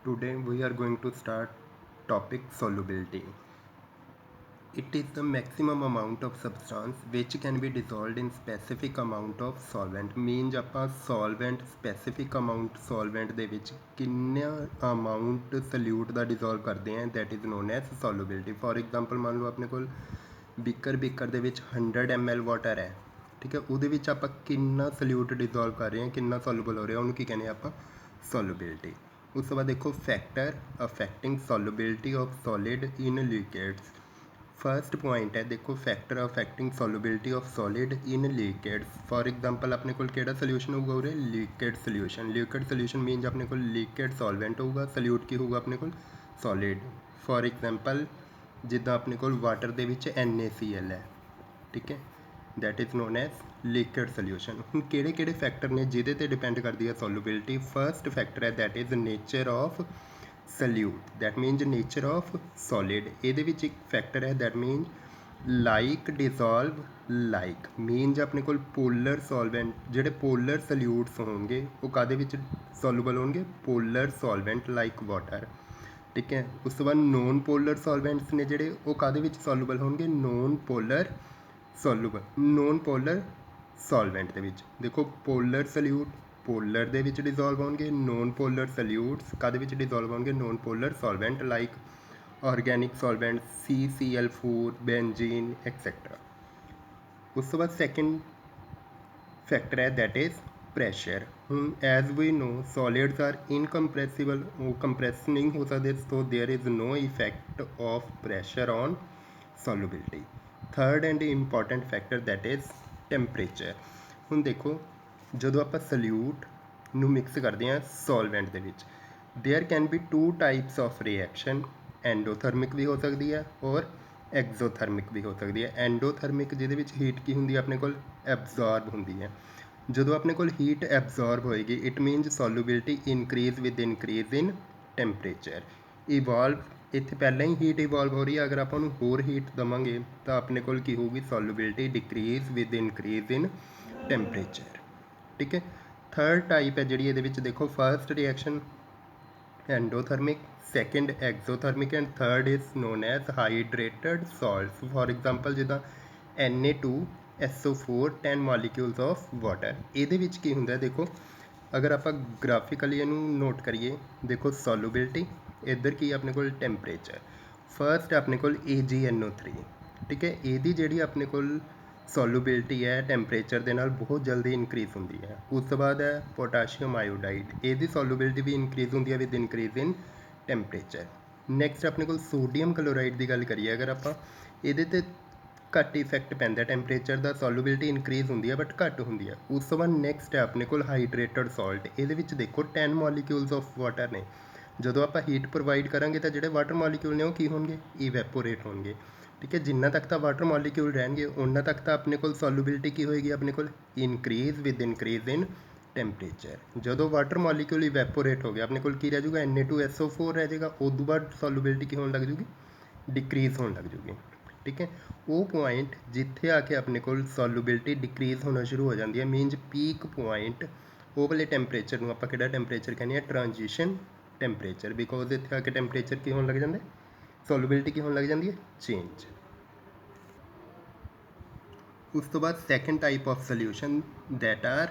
Today we are going to start topic solubility. It is the maximum amount of substance which can be dissolved in specific amount of solvent. Means ਆਪਾਂ solvent specific amount solvent ਦੇ ਵਿੱਚ ਕਿੰਨਾ amount solute ਦਾ dissolve ਕਰਦੇ ਹਾਂ, that is known as solubility. For example ਮੰਨ ਲਓ ਆਪਣੇ ਕੋਲ ਬੀਕਰ ਦੇ ਵਿੱਚ 100 ml ਵਾਟਰ ਹੈ, ਠੀਕ ਹੈ, ਉਹਦੇ ਵਿੱਚ ਆਪਾਂ ਕਿੰਨਾ ਸੋਲਿਊਟ ਡਿਜ਼ੋਲਵ ਕਰ ਰਹੇ ਹਾਂ, ਕਿੰਨਾ ਸੋਲੂਬਲ ਹੋ ਰਿਹਾ, ਉਹਨੂੰ ਕੀ ਕਹਿੰਦੇ ਆਪਾਂ ਸੋਲੂਬਿਲਿਟੀ। ਉਸ ਤੋਂ ਬਾਅਦ ਦੇਖੋ factor affecting solubility of solid in liquids. First point है देखो factor affecting solubility of solid in liquids. For example अपने को केड़ा सोल्यूशन होगा उरे liquid solution. Liquid solution means अपने को लिक्विड सॉल्वेंट होगा, सल्यूट की होगा अपने को सॉलिड। फॉर एग्जांपल जिदा अपने को वाटर दे विच NaCl है, ठीक है, that is known as liquid solution. हुण किहड़े किहड़े फैक्टर ने जिहदे ते डिपेंड करदी है सॉल्युबिलिटी। फर्स्ट फैक्टर है that is nature of solute, that means nature of solid. ये एक फैक्टर है that mean like dissolve like, means अपने को पोलर सॉल्वेंट जोड़े पोलर सल्यूट्स होंगे वो कादे विच सॉल्यूबल होंगे, पोलर सॉल्वेंट लाइक वाटर, ठीक है। उस तो बाद नॉन पोलर सॉल्वेंट्स ने जोड़े वो कादे विच सॉल्यूबल होंगे, नॉन पोलर सॉल्वेंट दे विच। देखो पोलर सल्यूट पोलर दे विच डिजोल्व होंगे, नॉन पोलर सल्यूट्स कादे विच डिजोल्व होंगे, non polar solvent like organic solvent CCl4 benzene etcetera. उस तो बाद सैकेंड फैक्टर है that is pressure. As we know solids are incompressible, वो कंप्रेस नहीं हो सकते, तो there is no effect of pressure on solubility. Third and important factor that is temperature. हुण देखो ਜਦੋਂ ਆਪਾਂ ਸਲਿਊਟ ਨੂੰ ਮਿਕਸ ਕਰਦੇ ਹਾਂ ਸੋਲਵੈਂਟ ਦੇ ਵਿੱਚ, there can be 2 types of reaction, endothermic भी हो सकती है और एग्जोथर्मिक भी हो सकती है। एंडोथर्मिक जिहदे विच हीट की हुंदी अपने कोल एब्जॉर्ब हुंदी है। ਜਦੋਂ ਆਪਣੇ ਕੋਲ ਹੀਟ ਐਬਜ਼ॉर्ब ਹੋਏਗੀ it means solubility increase with increase in temperature. Evolve ਇੱਥੇ ਪਹਿਲਾਂ ਹੀ ਹੀਟ ਇਵੋਲਵ ਹੋ ਰਹੀ ਹੈ, ਅਗਰ ਆਪਾਂ ਉਹਨੂੰ ਹੋਰ ਹੀਟ ਦੇਵਾਂਗੇ ਤਾਂ ਆਪਣੇ ਕੋਲ ਕੀ ਹੋਊਗੀ, solubility decrease with increase in temperature, ठीक है। थर्ड टाइप है जी ये देखो first reaction endothermic, second exothermic and third is known as hydrated salts. For example जिदा Na2SO4 10 मॉलिक्यूल्स ऑफ वाटर। ये की होंगे देखो अगर आप ग्राफिकली इनू नोट करिए, देखो सॉल्युबिलिटी इधर की अपने को टैंपरेचर। फर्स्ट अपने को AgNO3, ठीक है, ये जी अपने को सॉल्युबिलिटी है टैंपरेचर के नाल बहुत जल्दी इनक्रीज़ होती है। उस तो बाद है पोटाशियम आयोडाइड, ये सॉल्युबिलिटी भी इनक्रीज़ होती है with increase in temperature. Next अपने को सोडियम क्लोराइड की गल करिए, अगर आप ये घट इफैक्ट पैंदा टैंपरेचर का, सॉल्युबिलिटी इनक्रीज़ होती है बट घट होती है। उस तो बाद नैक्सट है अपने को हाइड्रेटेड सॉल्ट। ये देखो 10 मॉलिक्यूल्स ऑफ वाटर ने, जो आप हीट प्रोवाइड करांगे तो जोड़े वाटर मॉलिक्यूल ने वो की होंगे, इवैपोरेट होंगे, ठीक है। जिन्ना तक तो वाटर मॉलिक्यूल रहेंगे उन्ना तक तो अपने को सॉल्युबिलिटी की होएगी, अपने को increase with increase in temperature. जो वाटर मॉलिक्यूल इवैपोरेट हो गया अपने को की रह जाऊगा, Na2SO4 रह जाएगा, उस बाद सॉल्युबिलिटी की होने लग जूगी, डिक्रीज़ होने लग जूगी, ठीक है। वो पॉइंट जिथे आके अपने को सॉल्युबिलिटी डिक्रीज़ होना शुरू हो जाती है, मीनज पीक पॉइंट वो वाले टैंपरेचर में आप टैंपरेचर कहने ट्रांजिशन टैंपरेचर, बिकॉज इतने आके टैंपरेचर की होने लग जाते, सॉल्युबिलिटी की होने लग जाती है चेंज। उस तो बाद second type of solution that are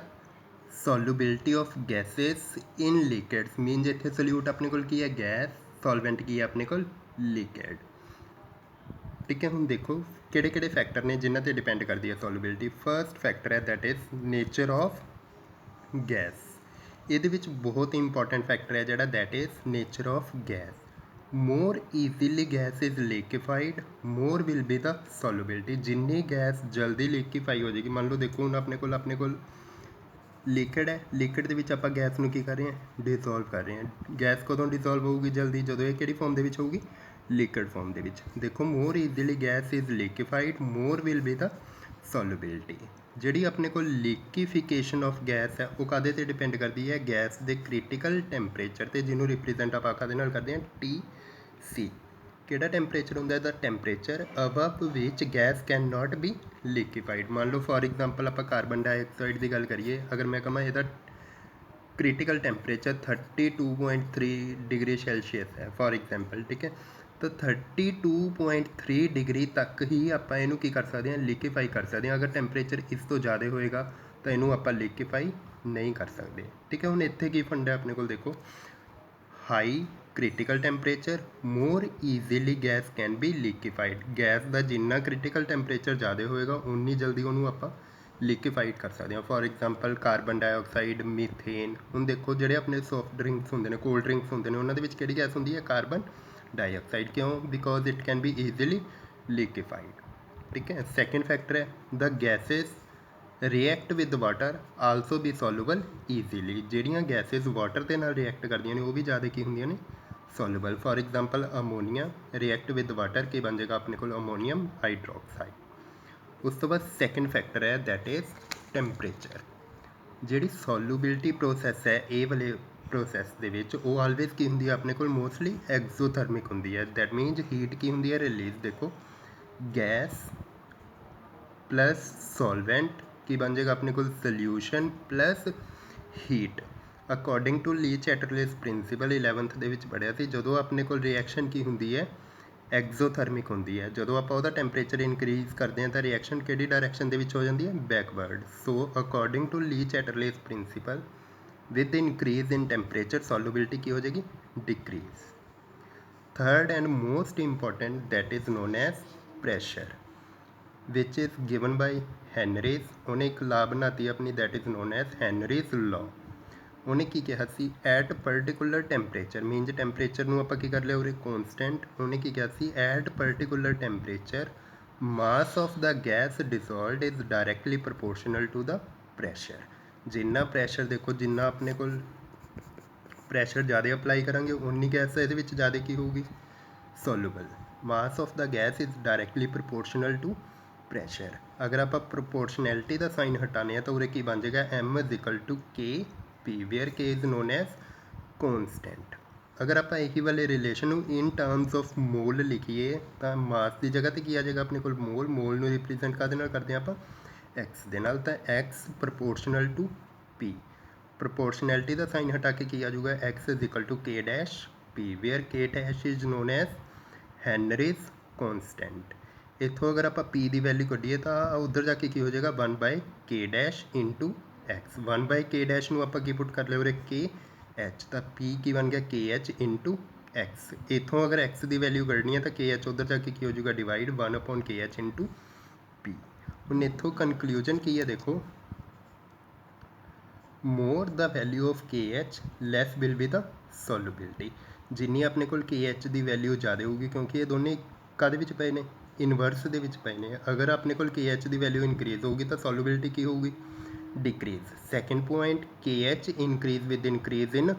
solubility of gases in liquids. Means इतने सोल्यूट अपने को की है गैस, सॉल्वेंट की है अपने को लिक्विड, ठीक है। हम देखो किहड़े किहड़े फैक्टर ने जिन्हां ते डिपेंड करती है सॉल्युबिलिटी। फर्स्ट फैक्टर है that is nature of gas. ये बहुत इंपॉर्टेंट फैक्टर है जोड़ा that is nature of gas. More easily gas is liquefied more will be the solubility. जिन्नी गैस जल्दी लिक्विफाई हो जाएगी, मान लो देखो हूँ अपने को लिक्विड है, लिक्विड के विच आपां गैस नूं की कर रहे हैं, डिजोल्व कर रहे हैं। गैस कदों डिजोल्व होगी जल्दी, जो ये किहड़ी फॉर्म दे विच होगी, लिक्विड फॉर्म दे विच। देखो more easily gas is liquefied more will be the solubility. जिहड़ी अपने को लिक्विफिकेशन ऑफ गैस है वो कादे ते डिपेंड करती है, गैस के क्रिटिकल टैंपरेचर ते, जिन्हों रिप्रेजेंट आप कादे नाल करते हैं TC। किहड़ा टैंपरेचर होंदा the temperature above which gas can not be liquefied. मान लो फॉर एग्जांपल आप कार्बन डाइऑक्साइड की गल करिए, अगर मैं कਹਾਂ ਇਹਦਾ क्रिटिकल टेम्परेचर 32.3 डिग्री सेल्सियस है फॉर एग्जाम्पल, ठीक है। तो 32.3 डिग्री तक ही आप इनू की कर सकते हैं, लिक्विफाई कर सकते हैं। अगर टैंपरेचर इस तो ज़्यादा होएगा तो इनू आप लिक्विफाई नहीं कर सकते, ठीक है। हुण इत्थे की फंड है अपने को, देखो high critical temperature more easily gas can be liquefied. Gas का जिन्ना क्रिटिकल टैंपरेचर ज़्यादा होएगा उन्नी जल्दी उन्होंने आप लिक्विफाइड कर सकते हैं। For example carbon dioxide, methane. हुण देखो जिहड़े अपने सॉफ्ट ड्रिंक्स होंदे ने, कोल्ड ड्रिंक्स होंदे ने, उन्हां दे विच किहड़ी गैस होंदी है? Carbon dioxide. क्यों? Because it can be easily liquefied, ठीक है। सैकेंड फैक्टर है the gases react with water also be soluble easily. ਜਿਹੜੀਆਂ ਗੈਸਿਸ ਵਾਟਰ ਦੇ ਨਾਲ ਰਿਐਕਟ ਕਰਦੀਆਂ ਨੇ ਉਹ ਵੀ ਜ਼ਿਆਦਾ ਕੀ ਹੁੰਦੀਆਂ ਨੇ? Soluble. For example ammonia react with water ਕੀ ਬਣ ਜਾਏਗਾ ਆਪਣੇ ਕੋਲ? Ammonium hydroxide. ਉਸ ਤੋਂ ਬਾਅਦ ਸੈਕੰਡ ਫੈਕਟਰ ਹੈ ਦੈਟ ਇਜ਼ ਟੈਂਪਰੇਚਰ। ਜਿਹੜੀ ਸੋਲੂਬਿਲਿਟੀ ਪ੍ਰੋਸੈਸ ਹੈ ਇਹ ਵਾਲੇ ਪ੍ਰੋਸੈਸ ਦੇ ਵਿੱਚ ਉਹ ਆਲਵੇਜ਼ ਕੀ ਹੁੰਦੀ ਹੈ ਆਪਣੇ ਕੋਲ? ਮੋਸਟਲੀ ਐਗਜ਼ੋਥਰਮਿਕ ਹੁੰਦੀ ਹੈ। ਦੈਟ ਮੀਨਸ ਹੀਟ ਕੀ ਹੁੰਦੀ ਹੈ? ਰਿਲੀਜ਼। ਦੇਖੋ ਗੈਸ प्लस सॉल्वेंट की बन जाएगा अपने को? Solution plus heat. According to Le Chatelier principle 11th ਦੇ ਵਿੱਚ ਪੜ੍ਹਿਆ ਸੀ, ਜਦੋਂ ਆਪਣੇ ਕੋਲ ਰਿਐਕਸ਼ਨ ਕੀ ਹੁੰਦੀ ਹੈ? ਐਗਜ਼ੋਥਰਮਿਕ ਹੁੰਦੀ ਹੈ। ਜਦੋਂ ਆਪਾਂ ਉਹਦਾ ਟੈਂਪਰੇਚਰ ਇਨਕਰੀਜ਼ ਕਰਦੇ ਹਾਂ ਤਾਂ ਰਿਐਕਸ਼ਨ ਕਿਹੜੀ ਡਾਇਰੈਕਸ਼ਨ ਦੇ ਵਿੱਚ ਹੋ ਜਾਂਦੀ ਹੈ? Backward. So according to Le Chatelier principle with increase in temperature solubility की हो जाएगी? Decrease. Third and most important that is known as pressure which is given by Henry's. उन्हें एक ला बनाती अपनी that is known as Henry's law. उन्हें की कहा सी? At particular temperature means temperature नूं आपां की कर लिया उरे कॉन्सटेंट। उन्हें की कहा सी? At particular temperature mass of the gas dissolved is directly proportional to the pressure. जिन्ना प्रैशर देखो जिन्ना अपने को प्रैशर ज़्यादा अप्लाई करांगे उन्नी गैस ये ज़्यादा की होगी? Soluble. Mass of the gas is directly proportional to pressure. अगर आप प्रोपोर्शनैलिटी का साइन हटाने हैं तो उरे की बन जाएगा? एम इज इक्वल टू के पी वेयर के इज़ नोन एज कॉन्सटेंट। अगर आप यही वाले relation in terms of mole लिखिए तो मास की जगह तो की आ जाएगा अपने को? मोल। मोल में रिप्रेजेंट का करते हैं आप एक्स दे नाल, तो X proportional to P. Proportionality का साइन हटा के की आ जाऊगा? X is equal to K dash P where K dash is known as Henry's constant. इतों अगर आप पी की वैल्यू कढ़िए तो उधर जाके की हो जाएगा? 1 के डैश इंटू एक्स। 1 के डैश में आप पुट कर लिया के एच, तो पी की बन गया? के एच इंटू एक्स। इतों अगर एक्स की वैल्यू कढ़नी है तो के एच उधर जाके की हो जाएगा? डिवाइड 1 के एच इंटू पी। हुण इतों कनकलूजन की है देखो, more the value of K H less will be the solubility. जिन्नी अपने को के एच की वैल्यू ज़्यादा होगी क्योंकि ये दोनों काहदे विच पए ने? इनवर्स दे विच पए ने। अगर अपने को के एच की वैल्यू इनक्रीज होगी तो सोल्यूबिलिटी की होगी? डिक्रीज। सैकेंड पॉइंट के H increase with increase in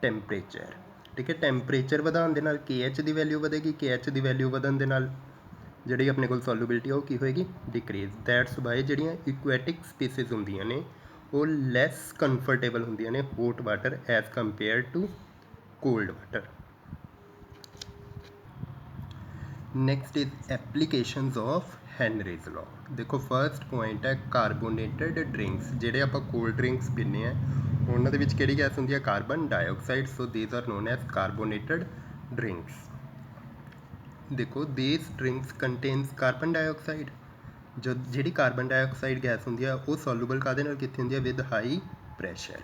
temperature, ठीक है। टैंपरेचर वधाउण दे नाल के एच की वैल्यू वधेगी, के एच की वैल्यू वधन दे नाल जिहड़ी अपने को सोल्यूबिलिटी है वो की होएगी? डिक्रीज। दैट्स वाई जिहड़ियां इक्वैटिक स्पीसीज हुंदियां ने वो लैस कंफर्टेबल हुंदियां ने hot water as compare to cold water. Next is applications of Henry's law. देखो फर्स्ट पॉइंट है कार्बोनेटेड ड्रिंक्स। जिहड़े आपां कोल्ड ड्रिंक्स पीने हैं उन्हां दे विच किहड़ी गैस हुंदी है? Carbon dioxide. So these are known as carbonated drinks. देखो these drinks contains carbon dioxide. जो जिहड़ी कार्बन डाइऑक्साइड गैस हुंदी है वो सोल्यूबल काहदे नाल कित्थे हुंदी है? With high pressure.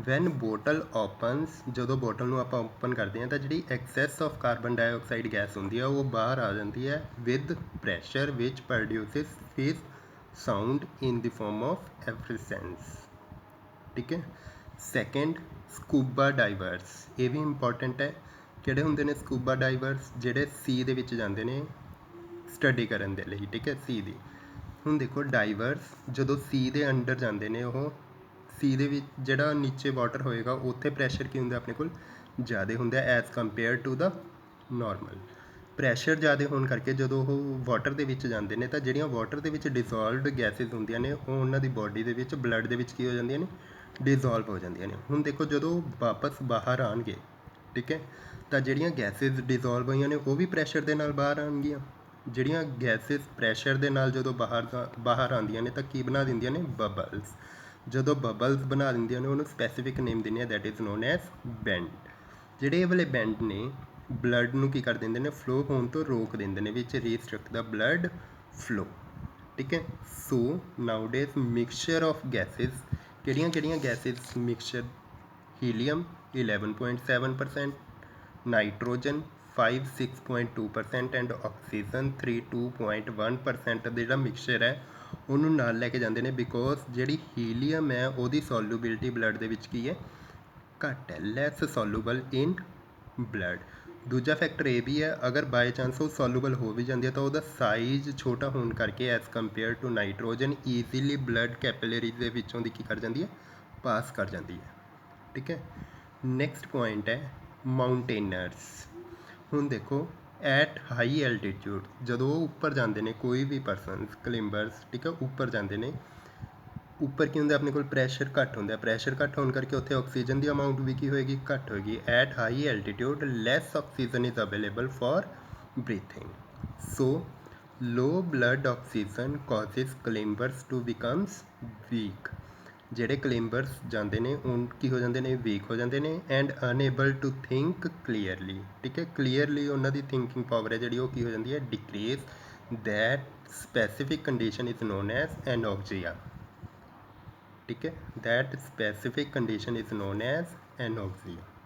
When bottle opens, जो बोटल में आप ओपन करते हैं तो जी excess of carbon dioxide gas होंगी है वो बाहर आ जाती है with pressure which produces fizz sound in the form of effervescence, ठीक है। सैकेंड स्कूबा डाइवर्स, ये भी इंपॉर्टेंट है। किहड़े हुंदे ने स्कूबा डाइवर्स? जिहड़े सी दे विच जांदे ने स्टडी करन दे लई, ठीक है, सी दी। हुण देखो डाइवर्स जदों सी दे अंडर जांदे ने वो सी दे विच जिहड़ा नीचे वाटर होएगा उत्थे प्रैशर की हुंदा अपने कोल? ज़्यादा हुंदा as compare to the normal. Pressure ज़्यादा होने करके जदों वो वाटर दे विच जांदे ने तो जिहड़ियां वाटर दे विच डिसॉल्वड गैसिज हुंदियां ने वो उन्हां the body they which blood दे विच की हो जांदियां ने? डिसॉल्व हो जांदियां ने। हुण देखो जदों वापस बाहर आउणगे, ठीक है, तो जिहड़ियां गैसिज डिसॉल्व होईयां ने वो भी प्रैशर दे नाल बाहर आउणगियां। जिहड़ियां गैसिज प्रैशर दे नाल जदों बाहर आउंदियां ने तो की बना दिंदियां ने? बबल्स। ਜਦੋਂ ਬਬਲਸ ਬਣਾ ਦਿੰਦੀਆਂ ਨੇ ਉਹਨੂੰ ਸਪੈਸੀਫਿਕ ਨੇਮ ਦਿੰਦੇ ਆ, that is known as band. ਜਿਹੜੇ ਇਹ ਵਾਲੇ ਬੈਂਡ ਨੇ ਬਲੱਡ ਨੂੰ ਕੀ ਕਰ ਦਿੰਦੇ ਨੇ, ਫਲੋ ਹੋਣ ਤੋਂ ਰੋਕ ਦਿੰਦੇ ਨੇ, ਵਿੱਚ ਰੀਸਟ੍ਰਿਕਟ ਦਾ ਬਲੱਡ ਫਲੋ। ਠੀਕ ਹੈ। ਸੋ ਨਾਊਡੇਜ਼ ਮਿਕਸਚਰ ਆਫ ਗੈਸਿਸ, ਕਿਹੜੀਆਂ gases mixture, helium 11.7%, nitrogen 5.6.2% and oxygen 3.2.1% ਦਾ ਜਿਹੜਾ ਮਿਕਸਚਰ ਹੈ ਉਹਨੂੰ ਨਾਲ ਲੈ ਕੇ ਜਾਂਦੇ ਨੇ, ਬਿਕੋਜ਼ ਜਿਹੜੀ ਹੀਲੀਅਮ ਹੈ ਉਹਦੀ ਸੋਲੂਬਿਲਿਟੀ ਬਲੱਡ ਦੇ ਵਿੱਚ ਕੀ ਹੈ, ਘੱਟ ਹੈ, ਲੈਸ ਸੋਲੂਬਲ ਇਨ ਬਲੱਡ। ਦੂਜਾ ਫੈਕਟਰ ਇਹ ਵੀ ਹੈ, ਅਗਰ ਬਾਈ ਚਾਂਸ ਉਹ ਸੋਲੂਬਲ ਹੋ ਵੀ ਜਾਂਦੀ ਹੈ ਤਾਂ ਉਹਦਾ ਸਾਈਜ਼ ਛੋਟਾ ਹੋਣ ਕਰਕੇ as compare to nitrogen easily blood capillaries ਦੇ ਵਿੱਚੋਂ ਦੀ ਕੀ ਕਰ ਜਾਂਦੀ ਹੈ, ਪਾਸ ਕਰ ਜਾਂਦੀ ਹੈ। ਠੀਕ ਹੈ। ਨੈਕਸਟ ਪੁਆਇੰਟ ਹੈ ਮਾਊਂਟੇਨਰਸ। ਹੁਣ ਦੇਖੋ ਐਟ ਹਾਈ ਐਲਟੀਟਿਊਡ ਜਦੋਂ ਉਹ ਉੱਪਰ ਜਾਂਦੇ ਨੇ, ਕੋਈ ਵੀ ਪਰਸਨਸ ਕਲਿੰਬਰਸ, ਠੀਕ ਹੈ, ਉੱਪਰ ਜਾਂਦੇ ਨੇ, ਉੱਪਰ ਕੀ ਹੁੰਦਾ, ਆਪਣੇ ਕੋਲ ਪ੍ਰੈਸ਼ਰ ਘੱਟ ਹੁੰਦਾ, ਪ੍ਰੈਸ਼ਰ ਘੱਟ ਹੋਣ ਕਰਕੇ ਉੱਥੇ ਆਕਸੀਜਨ ਦੀ ਅਮਾਊਂਟ ਵੀ ਕੀ ਹੋਏਗੀ, ਘੱਟ ਹੋਏਗੀ। At high altitude less oxygen is available for breathing. So low blood oxygen causes climbers to becomes weak. ਜਿਹੜੇ ਕਲਿੰਬਰਸ ਜਾਂਦੇ ਨੇ ਉਹ ਕੀ ਹੋ ਜਾਂਦੇ ਨੇ, ਵੀਕ ਹੋ ਜਾਂਦੇ ਨੇ ਐਂਡ ਅਨਏਬਲ ਟੂ ਥਿੰਕ ਕਲੀਅਰਲੀ। ਠੀਕ ਹੈ, ਕਲੀਅਰਲੀ ਉਹਨਾਂ ਦੀ ਥਿੰਕਿੰਗ ਪਾਵਰ ਹੈ ਜਿਹੜੀ ਉਹ ਕੀ ਹੋ ਜਾਂਦੀ ਹੈ, decrease. That specific condition is known as anoxia. ठीक है, that specific condition is known as anoxia.